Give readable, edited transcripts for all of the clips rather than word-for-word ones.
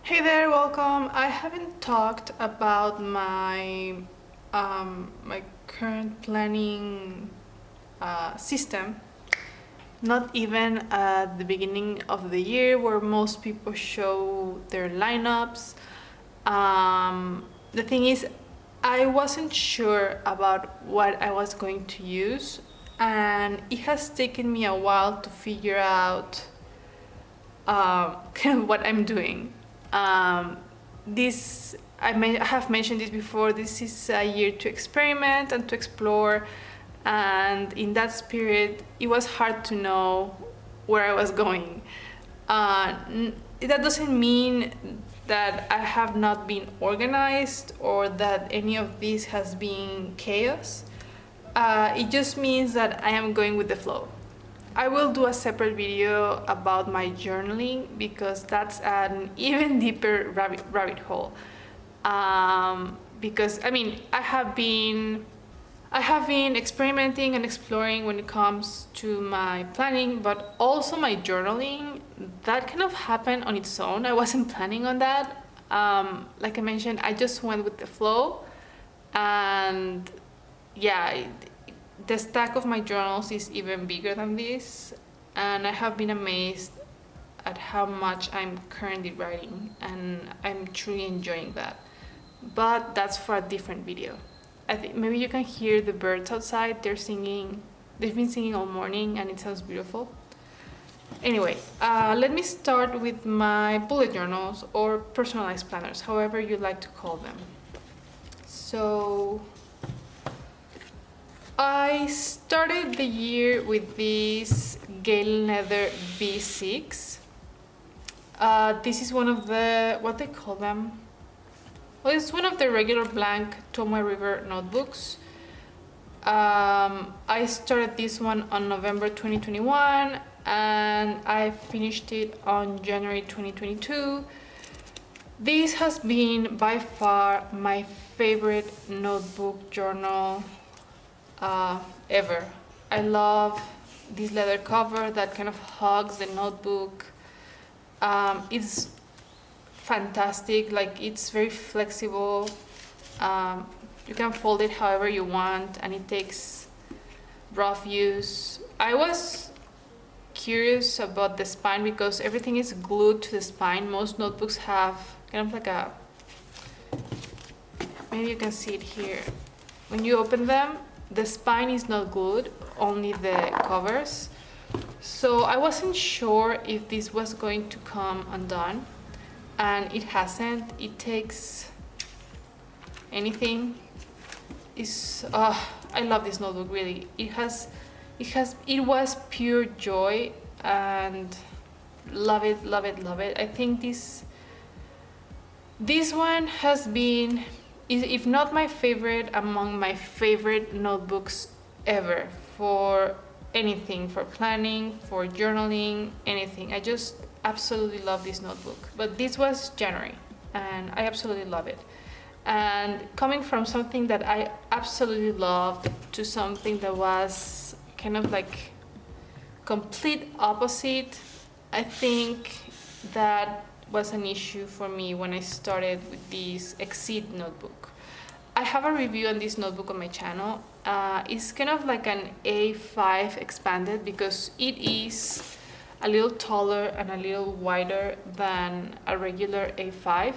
Hey there, welcome. I haven't talked about my current planning system, not even at the beginning of the year where most people show their lineups. The thing is, I wasn't sure about what I was going to use, and it has taken me a while to figure out kind of what I'm doing. This I have mentioned this before. This is a year to experiment and to explore, and in that spirit, it was hard to know where I was going. That doesn't mean that I have not been organized or that any of this has been chaos. It just means that I am going with the flow. I will do a separate video about my journaling because that's an even deeper rabbit hole. Because I have been experimenting and exploring when it comes to my planning, but also my journaling. That kind of happened on its own. I wasn't planning on that. Like I mentioned, I just went with the flow, and yeah, the stack of my journals is even bigger than this, and I have been amazed at how much I'm currently writing, and I'm truly enjoying that. But that's for a different video. I think maybe you can hear the birds outside. They're singing. They've been singing all morning, and it sounds beautiful. Anyway, let me start with my bullet journals or personalized planners, however you like to call them. So I started the year with this Gale Leather B6. This is one of the, what they call them? Well, it's one of the regular blank Tomoe River notebooks. I started this one on November 2021 and I finished it on January 2022. This has been by far my favorite notebook journal ever. I love this leather cover that kind of hugs the notebook. It's fantastic, like it's very flexible. You can fold it however you want and it takes rough use. I was curious about the spine because everything is glued to the spine. Most notebooks have kind of like a, maybe you can see it here. When you open them, the spine is not glued, only the covers. So I wasn't sure if this was going to come undone, and it hasn't. It takes anything. I love this notebook, really. It was pure joy, and love it, love it, love it. I think this one has been, if not my favorite, among my favorite notebooks ever for anything, for planning, for journaling, anything. I just absolutely love this notebook. But this was January and I absolutely love it. And coming from something that I absolutely loved to something that was kind of like complete opposite, I think that was an issue for me when I started with this Exceed notebook. I have a review on this notebook on my channel. It's kind of like an A5 expanded because it is a little taller and a little wider than a regular A5.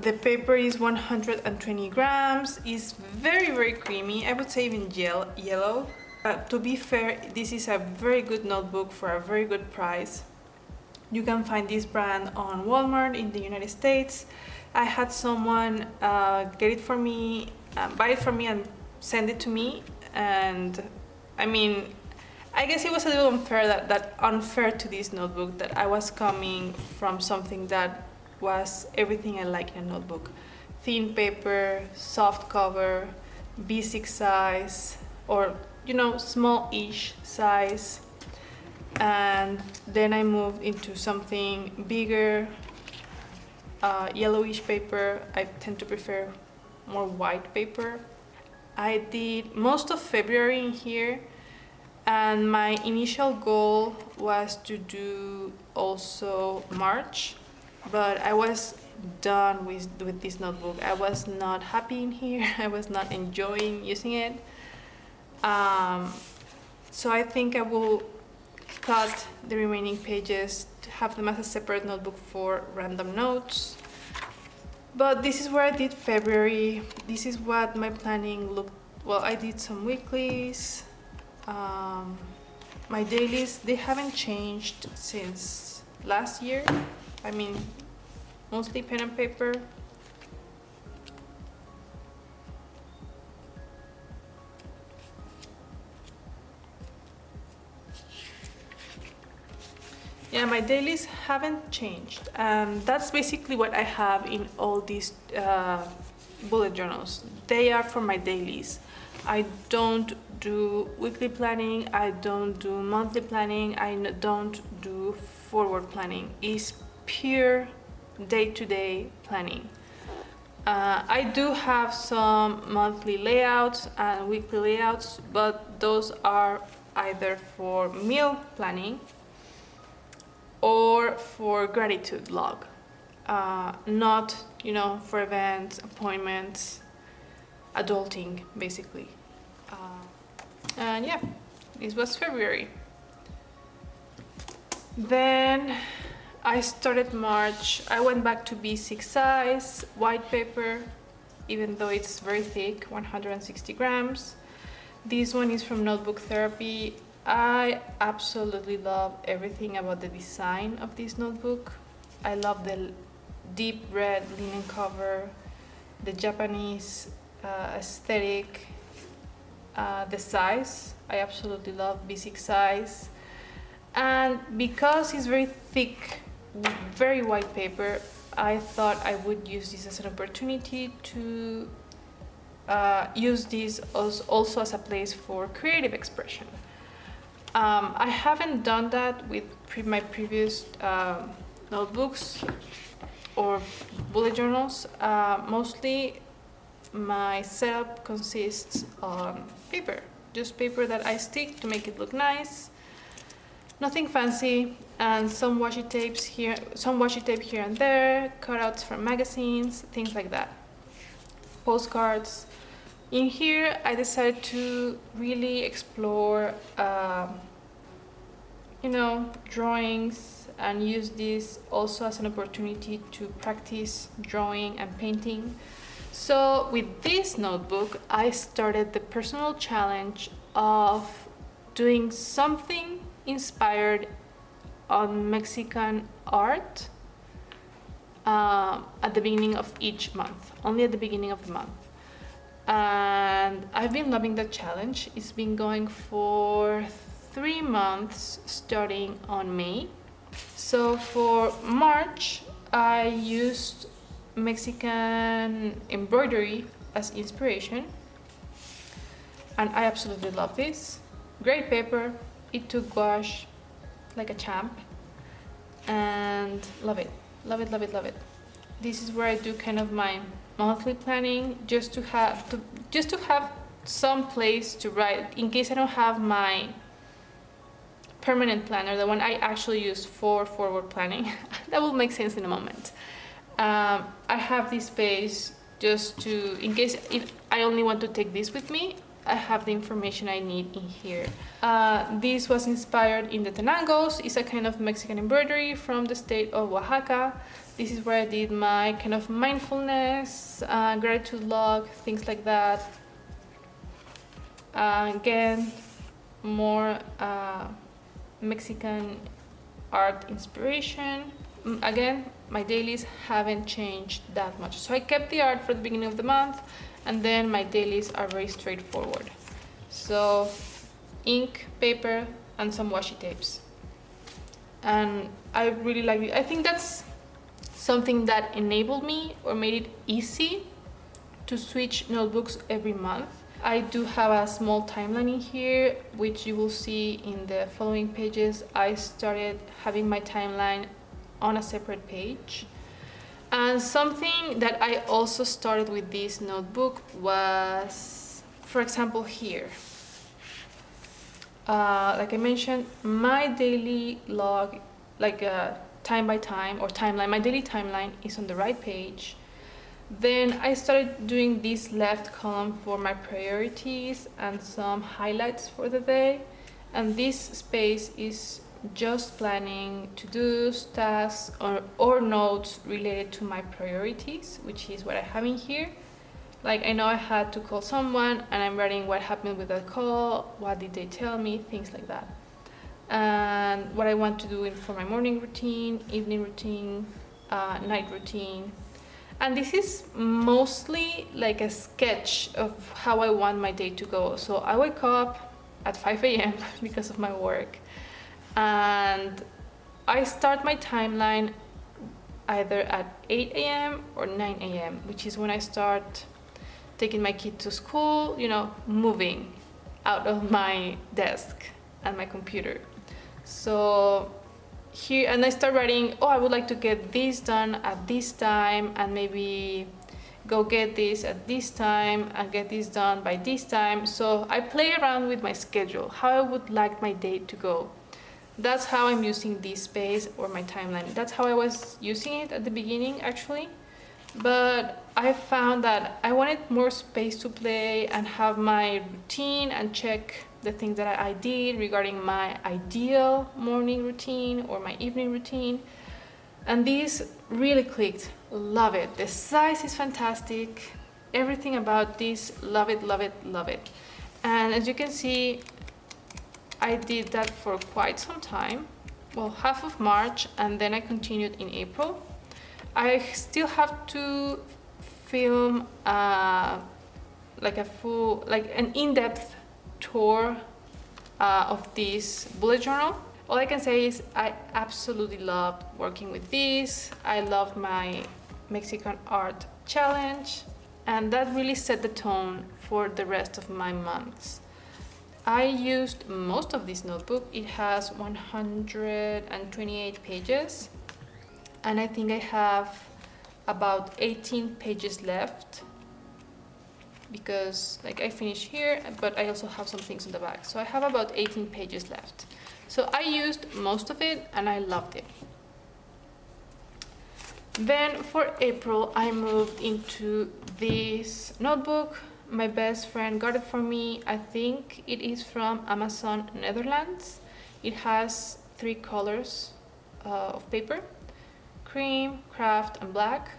The paper is 120 grams. It's very, very creamy. I would say even yellow. To be fair, this is a very good notebook for a very good price. You can find this brand on Walmart in the United States. I had someone get it for me, buy it for me and send it to me. And I mean, I guess it was a little unfair to this notebook that I was coming from something that was everything I like in a notebook. Thin paper, soft cover, B6 size, or small-ish size. And then I moved into something bigger, yellowish paper. I tend to prefer more white paper. I did most of February in here, and my initial goal was to do also March, but I was done with this notebook. I was not happy in here. I was not enjoying using it. So I think I will cut the remaining pages to have them as a separate notebook for random notes. But this is where I did February. This is what my planning looked. Well, I did some weeklies. My dailies, they haven't changed since last year. I mean, mostly pen and paper. Yeah, my dailies haven't changed. That's basically what I have in all these bullet journals. They are for my dailies. I don't do weekly planning, I don't do monthly planning, I don't do forward planning. It's pure day-to-day planning. I do have some monthly layouts and weekly layouts, but those are either for meal planning or for gratitude log, not, for events, appointments, adulting, basically. And yeah, this was February. Then I started March. I went back to B6 size, white paper, even though it's very thick, 160 grams. This one is from Notebook Therapy. I absolutely love everything about the design of this notebook. I love the deep red linen cover, the Japanese aesthetic, the size. I absolutely love B6 size. And because it's very thick, very white paper, I thought I would use this as an opportunity to use this also as a place for creative expression. I haven't done that with my previous notebooks or bullet journals. Mostly my setup consists on paper, just paper that I stick to make it look nice. Nothing fancy, and some washi tape here and there, cutouts from magazines, things like that. Postcards. In here, I decided to really explore, drawings, and use this also as an opportunity to practice drawing and painting. So with this notebook, I started the personal challenge of doing something inspired on Mexican art at the beginning of each month, only at the beginning of the month. And I've been loving that challenge. It's been going for 3 months starting on May. So for March, I used Mexican embroidery as inspiration, and I absolutely love this. Great paper. It took gouache like a champ, and love it. This is where I do kind of my monthly planning, just to have some place to write in case I don't have my permanent planner, the one I actually use for forward planning. That will make sense in a moment. I have this space just to, in case if I only want to take this with me, I have the information I need in here. This was inspired in the Tenangos. It's a kind of Mexican embroidery from the state of Oaxaca. This is where I did my kind of mindfulness, gratitude log, things like that. Again, more Mexican art inspiration. Again, my dailies haven't changed that much. So I kept the art for the beginning of the month, and then my dailies are very straightforward. So ink, paper, and some washi tapes. And I really like it. I think that's something that enabled me or made it easy to switch notebooks every month. I do have a small timeline in here, which you will see in the following pages. I started having my timeline on a separate page. And something that I also started with this notebook was, for example, here. Like I mentioned, my daily log like a time by time or timeline. My daily timeline is on the right page. Then I started doing this left column for my priorities and some highlights for the day. And this space is just planning to-dos, tasks, or notes related to my priorities, which is what I have in here. Like I know I had to call someone and I'm writing what happened with that call, what did they tell me, things like that. And what I want to do for my morning routine, evening routine, night routine. And this is mostly like a sketch of how I want my day to go. So I wake up at 5 a.m. because of my work. And I start my timeline either at 8 a.m. or 9 a.m., which is when I start taking my kid to school, moving out of my desk and my computer. So here, and I start writing, I would like to get this done at this time, and maybe go get this at this time and get this done by this time. So I play around with my schedule, how I would like my day to go. That's how I'm using this space or my timeline. That's how I was using it at the beginning, actually. But I found that I wanted more space to play and have my routine and check the things that I did regarding my ideal morning routine or my evening routine. And this really clicked. Love it. The size is fantastic. Everything about this, love it, love it, love it. And as you can see, I did that for quite some time. Well, half of March, and then I continued in April. I still have to film like an in-depth tour of this bullet journal. All I can say is I absolutely loved working with this. I loved my Mexican art challenge, and that really set the tone for the rest of my months. I used most of this notebook. It has 128 pages, and I think I have about 18 pages left, because I finished here, but I also have some things in the back. So I have about 18 pages left. So I used most of it and I loved it. Then for April, I moved into this notebook. My best friend got it for me. I think it is from Amazon, Netherlands. It has 3 colors of paper: cream, craft, and black.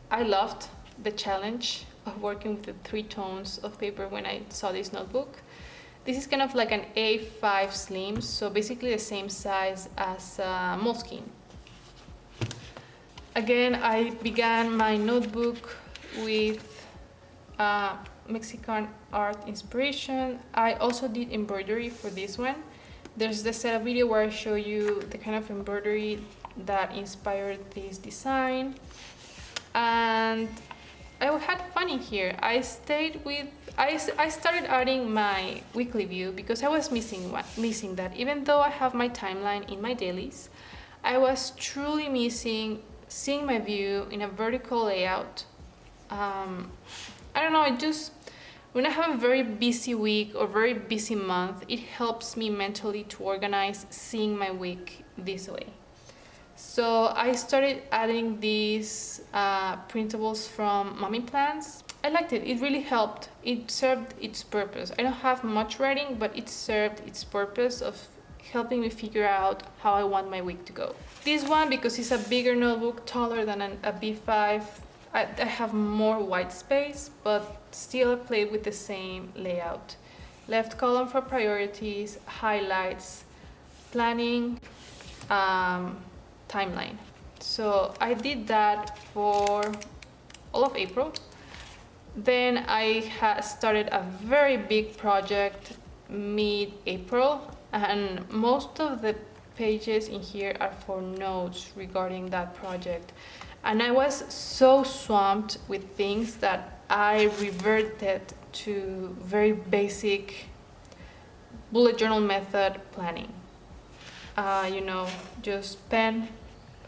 I loved the challenge of working with the 3 tones of paper when I saw this notebook. This is kind of like an A5 slim, so basically the same size as Moleskine. Again, I began my notebook with Mexican art inspiration. I also did embroidery for this one. There's the setup video where I show you the kind of embroidery that inspired this design. And I had fun in here. I started adding my weekly view because I was missing that. Even though I have my timeline in my dailies, I was truly missing seeing my view in a vertical layout. I don't know, when I have a very busy week or very busy month, it helps me mentally to organize seeing my week this way. So I started adding these printables from MomYePlans. I liked it. It really helped. It served its purpose. I don't have much writing, but it served its purpose of helping me figure out how I want my week to go. This one, because it's a bigger notebook, taller than a B5, I have more white space, but still I played with the same layout. Left column for priorities, highlights, planning, timeline. So I did that for all of April. Then I started a very big project mid-April, and most of the pages in here are for notes regarding that project. And I was so swamped with things that I reverted to very basic bullet journal method planning. Just pen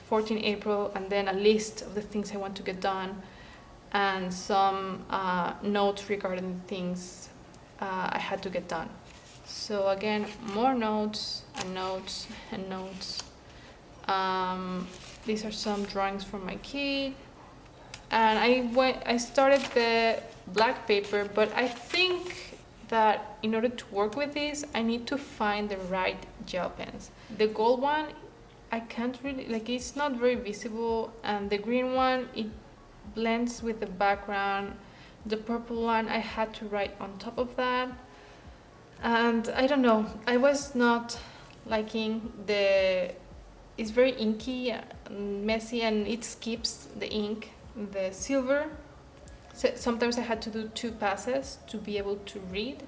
14 April and then a list of the things I want to get done, and some notes regarding things I had to get done. So again, more notes and notes and notes. These are some drawings from my kid. And I started the black paper, but I think that in order to work with this, I need to find the right gel pens. The gold one, I can't really, like, it's not very visible, and the green one, it blends with the background. The purple one, I had to write on top of that. And I don't know, I was not liking it's very inky, messy, and it skips the ink, the silver. So sometimes I had to do 2 passes to be able to read.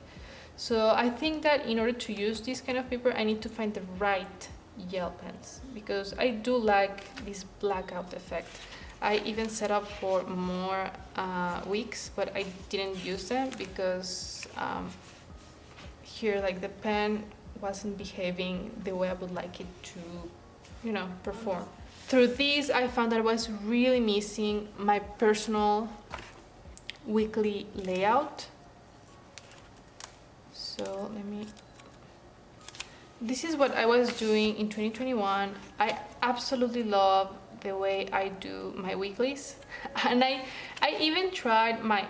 So I think that in order to use this kind of paper, I need to find the right gel pens, because I do like this blackout effect. I even set up for more wicks, but I didn't use them because here, like, the pen wasn't behaving the way I would like it to, perform. Through this, I found that I was really missing my personal weekly layout. So this is what I was doing in 2021. I absolutely love the way I do my weeklies. And I even tried my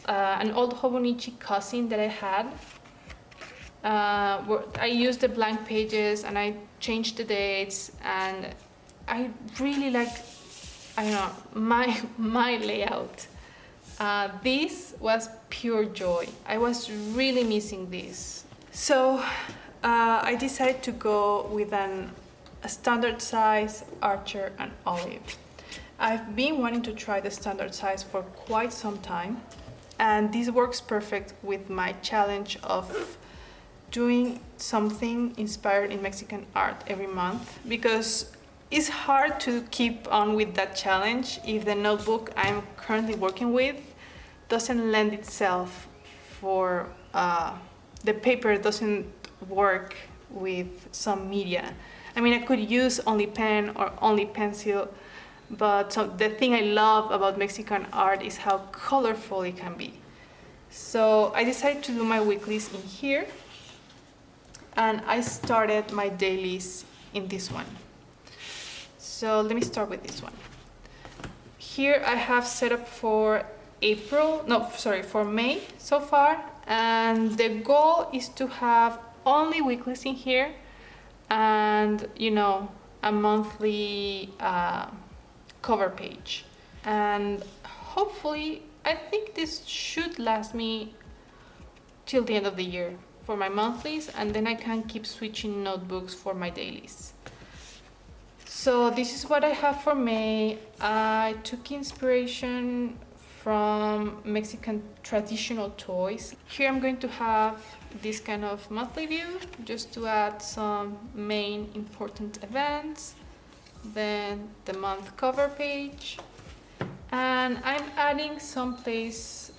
an old Hobonichi cousin that I had. I used the blank pages and I changed the dates, and I really liked, I don't know, my layout. This was pure joy. I was really missing this. So I decided to go with a standard size, Archer, and Olive. I've been wanting to try the standard size for quite some time, and this works perfect with my challenge of doing something inspired in Mexican art every month, because it's hard to keep on with that challenge if the notebook I'm currently working with doesn't lend itself for the paper doesn't work with some media. I mean, I could use only pen or only pencil, but the thing I love about Mexican art is how colorful it can be. So I decided to do my weeklies in here, and I started my dailies in this one. So let me start with this one. Here I have set up for for May so far, and the goal is to have only weeklies in here, and a monthly cover page. And hopefully, I think this should last me till the end of the year for my monthlies, and then I can keep switching notebooks for my dailies. So this is what I have for May. I took inspiration from Mexican traditional toys. Here I'm going to have this kind of monthly view, just to add some main important events, then the month cover page, and I'm adding some pages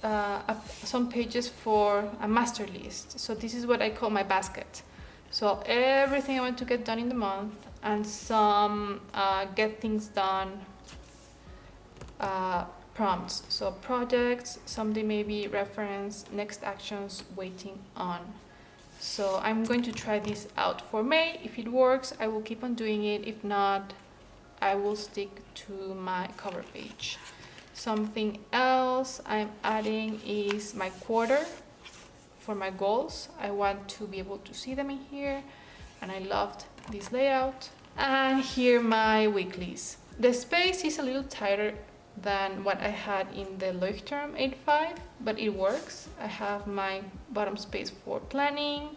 for a master list. So this is what I call my basket. So everything I want to get done in the month, and some get things done prompts. So projects, someday maybe, reference, next actions, waiting on. So I'm going to try this out for May. If it works, I will keep on doing it. If not, I will stick to my cover page. Something else I'm adding is my quarter for my goals. I want to be able to see them in here, and I loved this layout. And here my weeklies. The space is a little tighter than what I had in the Leuchtturm 85, but it works. I have my bottom space for planning,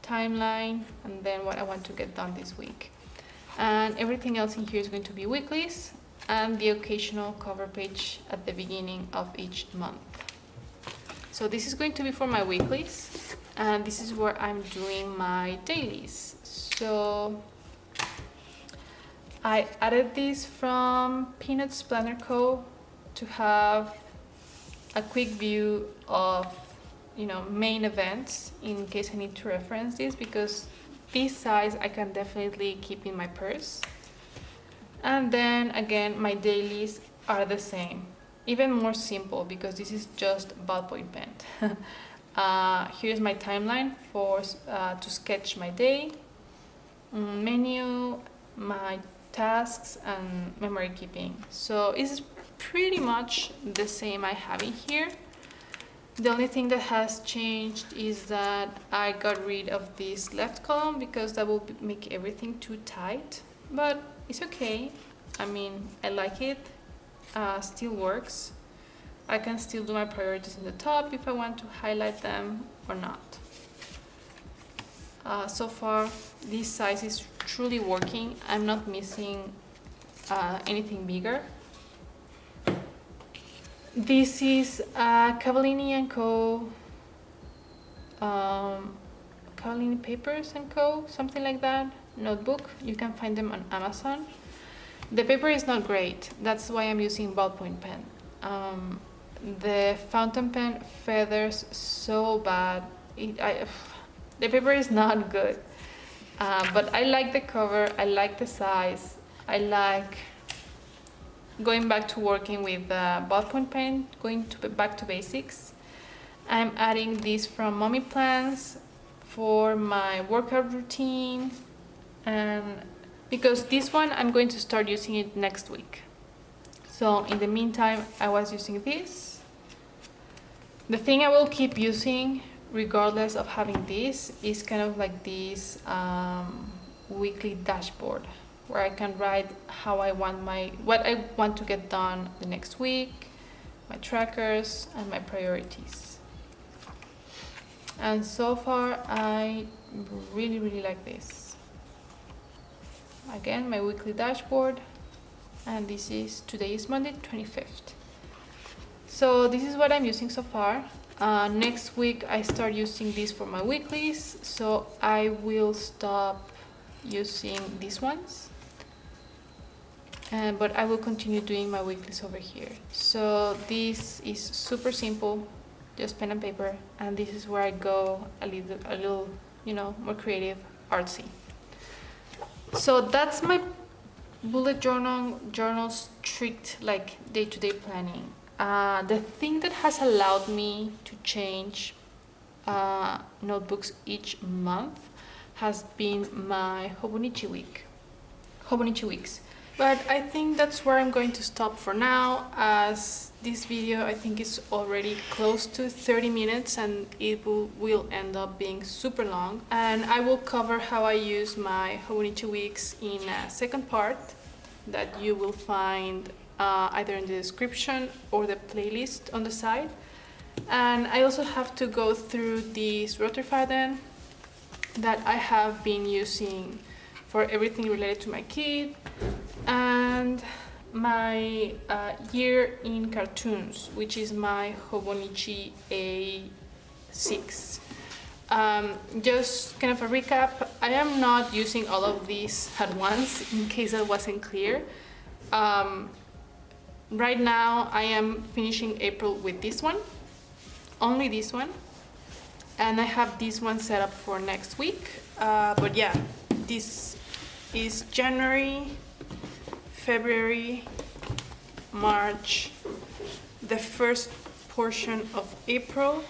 timeline, and then what I want to get done this week. And everything else in here is going to be weeklies, and the occasional cover page at the beginning of each month. So this is going to be for my weeklies, and this is where I'm doing my dailies. So I added this from Peanuts Planner Co. to have a quick view of main events in case I need to reference this, because this size I can definitely keep in my purse. And then again, my dailies are the same, even more simple, because this is just ballpoint pen. Here's my timeline for to sketch my day, menu, my tasks and memory keeping. So it's pretty much the same I have in here. The only thing that has changed is that I got rid of this left column because that will make everything too tight, but it's okay. I mean, I like it, still works. I can still do my priorities in the top if I want to highlight them or not. So far, this size is truly working. I'm not missing anything bigger. This is Cavallini & Co. Cavallini Papers & Co. Something like that. Notebook. You can find them on Amazon. The paper is not great. That's why I'm using ballpoint pen. The fountain pen feathers so bad. The paper is not good. But I like the cover. I like the size. I like going back to working with ballpoint pen, back to basics. I'm adding this from MomYePlans for my workout routine, and because this one I'm going to start using it next week. So in the meantime, I was using this. The thing I will keep using regardless of having this is kind of like this weekly dashboard, where I can write how I want what I want to get done the next week, my trackers, and my priorities. And so far, I really like this. Again, my weekly dashboard, and today is Monday, 25th. So this is what I'm using so far. Next week, I start using this for my weeklies, so I will stop using these ones. But I will continue doing my weeklies over here. So this is super simple, just pen and paper, and this is where I go a little, more creative, artsy. So that's my bullet journals strict like day-to-day planning. The thing that has allowed me to change notebooks each month has been my Hobonichi weeks. But I think that's where I'm going to stop for now, as this video I think is already close to 30 minutes and it will end up being super long. And I will cover how I use my Hobonichi weeks in a second part that you will find either in the description or the playlist on the side. And I also have to go through this Roterfaden that I have been using for everything related to my kid, and my year in cartoons, which is my Hobonichi A6. Just kind of a recap, I am not using all of these at once, in case that wasn't clear. Right now I am finishing April with this one, only this one, and I have this one set up for next week. But yeah, this is January, February, March, the first portion of April,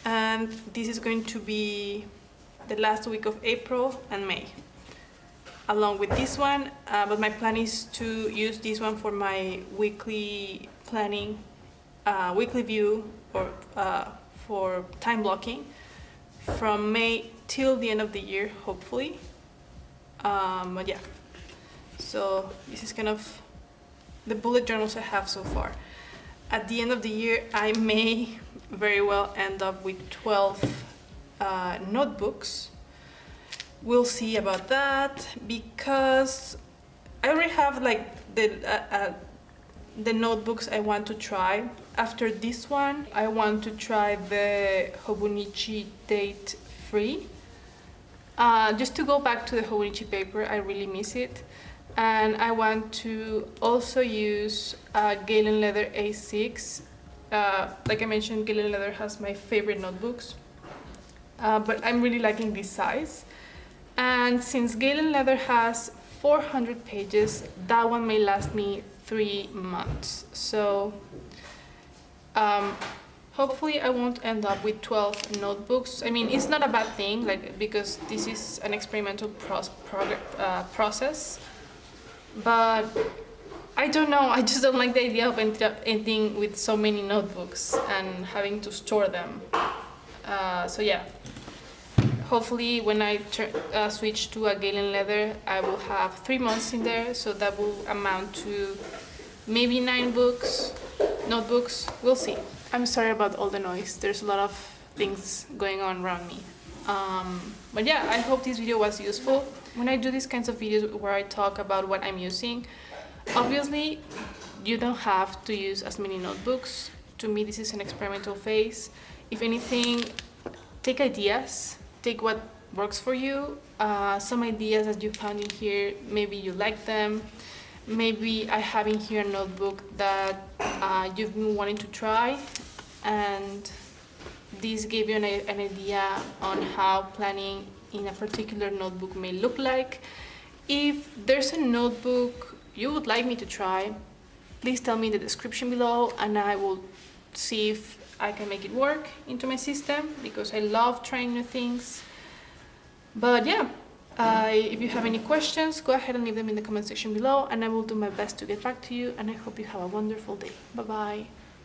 and this is going to be the last week of April and May, along with this one. But my plan is to use this one for my weekly planning, weekly view, or for time blocking from May till the end of the year, hopefully. But yeah, so this is kind of the bullet journals I have so far. At the end of the year, I may very well end up with 12 notebooks. We'll see about that, because I already have like the notebooks I want to try. After this one, I want to try the Hobonichi Date Free. Just to go back to the Hobonichi paper, I really miss it. And I want to also use Galen Leather A6. Like I mentioned, Galen Leather has my favorite notebooks, but I'm really liking this size. And since Galen Leather has 400 pages, that one may last me 3 months. So Hopefully I won't end up with 12 notebooks. I mean, it's not a bad thing, like, because this is an experimental process, but I don't know, I just don't like the idea of ending with so many notebooks and having to store them. So yeah, hopefully when I switch to a Galen leather, I will have 3 months in there, so that will amount to maybe 9 notebooks, we'll see. I'm sorry about all the noise, there's a lot of things going on around me. But yeah, I hope this video was useful. When I do these kinds of videos where I talk about what I'm using, obviously you don't have to use as many notebooks. To me, this is an experimental phase. If anything, take ideas, take what works for you. Some ideas that you found in here, maybe you like them. Maybe I have in here a notebook that you've been wanting to try, and this gave you an idea on how planning in a particular notebook may look like. If there's a notebook you would like me to try, please tell me in the description below, and I will see if I can make it work into my system, because I love trying new things. But yeah, if you have any questions, go ahead and leave them in the comment section below, and I will do my best to get back to you, and I hope you have a wonderful day. Bye bye.